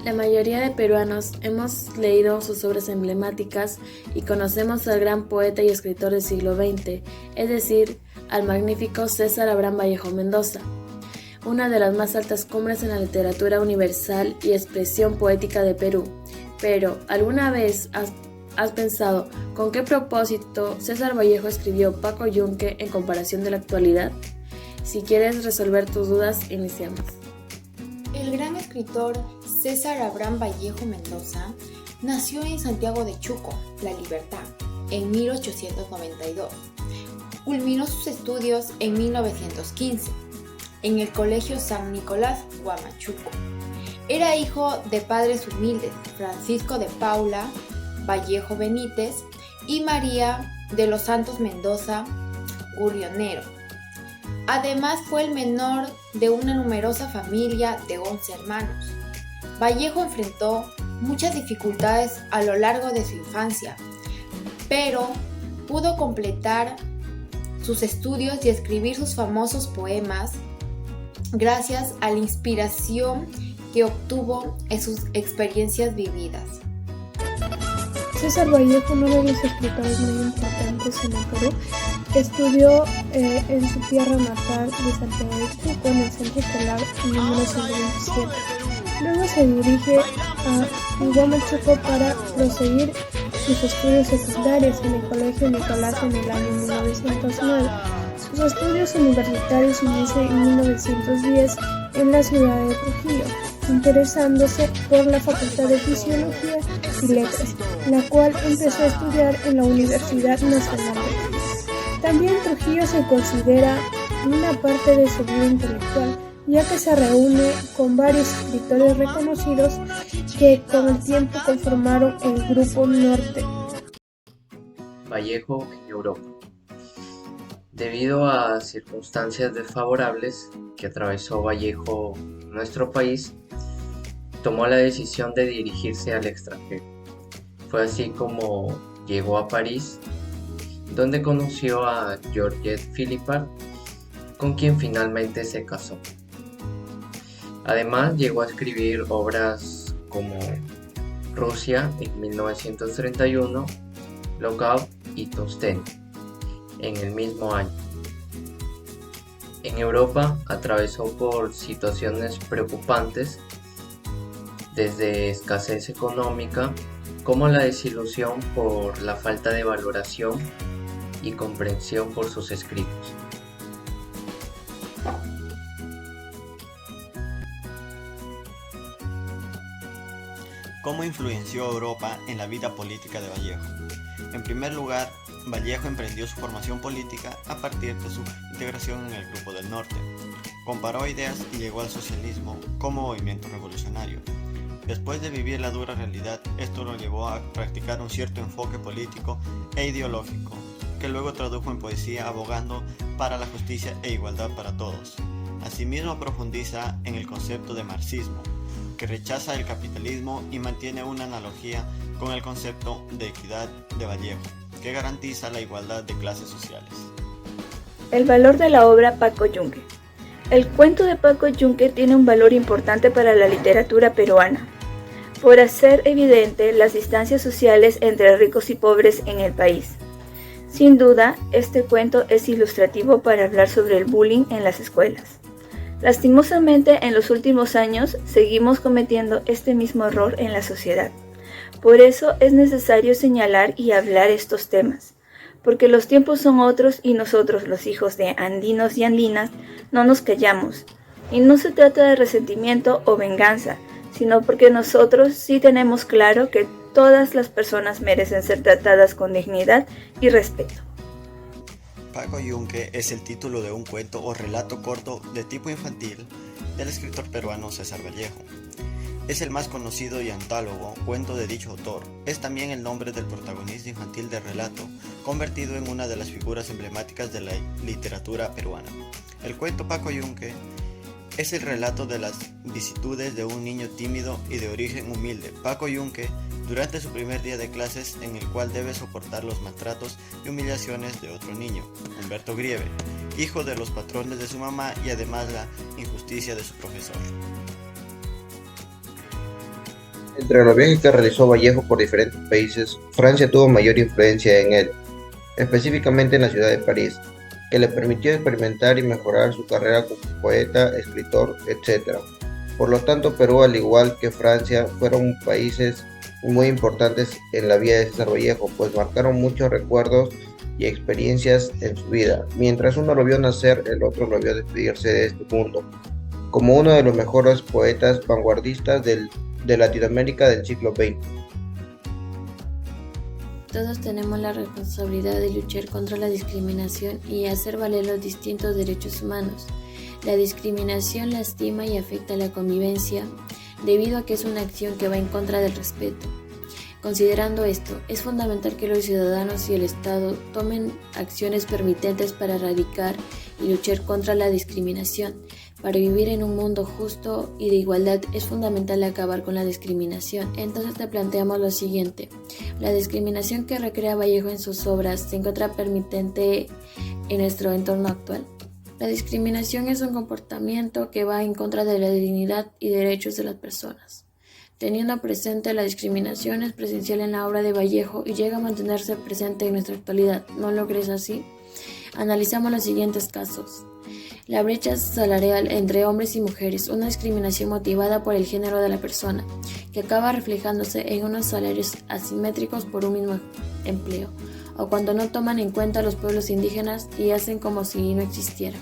La mayoría de peruanos hemos leído sus obras emblemáticas y conocemos al gran poeta y escritor del siglo XX, es decir, al magnífico César Abraham Vallejo Mendoza, una de las más altas cumbres en la literatura universal y expresión poética de Perú. Pero, ¿alguna vez has pensado con qué propósito César Vallejo escribió Paco Yunque en comparación de la actualidad? Si quieres resolver tus dudas, iniciamos. El gran escritor César Abraham Vallejo Mendoza nació en Santiago de Chuco, La Libertad, en 1892. Culminó sus estudios en 1915 en el Colegio San Nicolás, Huamachuco. Era hijo de padres humildes, Francisco de Paula Vallejo Benítez y María de los Santos Mendoza Gurrionero. Además fue el menor de una numerosa familia de 11 hermanos. Vallejo enfrentó muchas dificultades a lo largo de su infancia, pero pudo completar sus estudios y escribir sus famosos poemas gracias a la inspiración que obtuvo en sus experiencias vividas. César Vallejo, uno de los escritores muy importantes en el Perú, estudió en su tierra natal de Santiago de Chuco, en el centro escolar número 127. Luego se dirige a Huamachuco para proseguir sus estudios secundarios en el Colegio Nicolás en el año 1909. Sus estudios universitarios inician en 1910 en la ciudad de Trujillo, interesándose por la Facultad de Fisiología y Letras, la cual empezó a estudiar en la Universidad Nacional de Trujillo. También Trujillo se considera una parte de su vida intelectual, ya que se reúne con varios escritores reconocidos que con el tiempo conformaron el Grupo Norte. Vallejo en Europa. Debido a circunstancias desfavorables que atravesó Vallejo en nuestro país, tomó la decisión de dirigirse al extranjero. Fue así como llegó a París, donde conoció a Georgette Philippard, con quien finalmente se casó. Además, llegó a escribir obras como Rusia en 1931, Lookout y Tungsten en el mismo año. En Europa atravesó por situaciones preocupantes, desde escasez económica como la desilusión por la falta de valoración y comprensión por sus escritos. ¿Cómo influenció Europa en la vida política de Vallejo? En primer lugar, Vallejo emprendió su formación política a partir de su integración en el Grupo del Norte. Comparó ideas y llegó al socialismo como movimiento revolucionario. Después de vivir la dura realidad, esto lo llevó a practicar un cierto enfoque político e ideológico, que luego tradujo en poesía abogando para la justicia e igualdad para todos. Asimismo profundiza en el concepto de marxismo, que rechaza el capitalismo y mantiene una analogía con el concepto de equidad de Vallejo, que garantiza la igualdad de clases sociales. El valor de la obra Paco Yunque. El cuento de Paco Yunque tiene un valor importante para la literatura peruana, por hacer evidente las distancias sociales entre ricos y pobres en el país. Sin duda, este cuento es ilustrativo para hablar sobre el bullying en las escuelas. Lastimosamente, en los últimos años seguimos cometiendo este mismo error en la sociedad. Por eso es necesario señalar y hablar estos temas, porque los tiempos son otros y nosotros, los hijos de andinos y andinas, no nos callamos. Y no se trata de resentimiento o venganza, sino porque nosotros sí tenemos claro que todas las personas merecen ser tratadas con dignidad y respeto. Paco Yunque es el título de un cuento o relato corto de tipo infantil del escritor peruano César Vallejo. Es el más conocido y antálogo cuento de dicho autor. Es también el nombre del protagonista infantil del relato, convertido en una de las figuras emblemáticas de la literatura peruana. El cuento Paco Yunque es el relato de las vicisitudes de un niño tímido y de origen humilde, Paco Yunque, durante su primer día de clases, en el cual debe soportar los maltratos y humillaciones de otro niño, Humberto Grieve, hijo de los patrones de su mamá y además la injusticia de su profesor. Entre los viajes que realizó Vallejo por diferentes países, Francia tuvo mayor influencia en él, específicamente en la ciudad de París, que le permitió experimentar y mejorar su carrera como poeta, escritor, etc. Por lo tanto, Perú, al igual que Francia, fueron países muy importantes en la vida de César Vallejo, pues marcaron muchos recuerdos y experiencias en su vida. Mientras uno lo vio nacer, el otro lo vio despedirse de este mundo, como uno de los mejores poetas vanguardistas de Latinoamérica del siglo XX. Todos tenemos la responsabilidad de luchar contra la discriminación y hacer valer los distintos derechos humanos. La discriminación lastima y afecta la convivencia debido a que es una acción que va en contra del respeto. Considerando esto, es fundamental que los ciudadanos y el Estado tomen acciones permitentes para erradicar y luchar contra la discriminación. Para vivir en un mundo justo y de igualdad es fundamental acabar con la discriminación. Entonces te planteamos lo siguiente. La discriminación que recrea Vallejo en sus obras se encuentra permitente en nuestro entorno actual. La discriminación es un comportamiento que va en contra de la dignidad y derechos de las personas. Teniendo presente la discriminación es presencial en la obra de Vallejo y llega a mantenerse presente en nuestra actualidad. ¿No lo crees así? Analizamos los siguientes casos. La brecha salarial entre hombres y mujeres, una discriminación motivada por el género de la persona, que acaba reflejándose en unos salarios asimétricos por un mismo empleo, o cuando no toman en cuenta a los pueblos indígenas y hacen como si no existieran.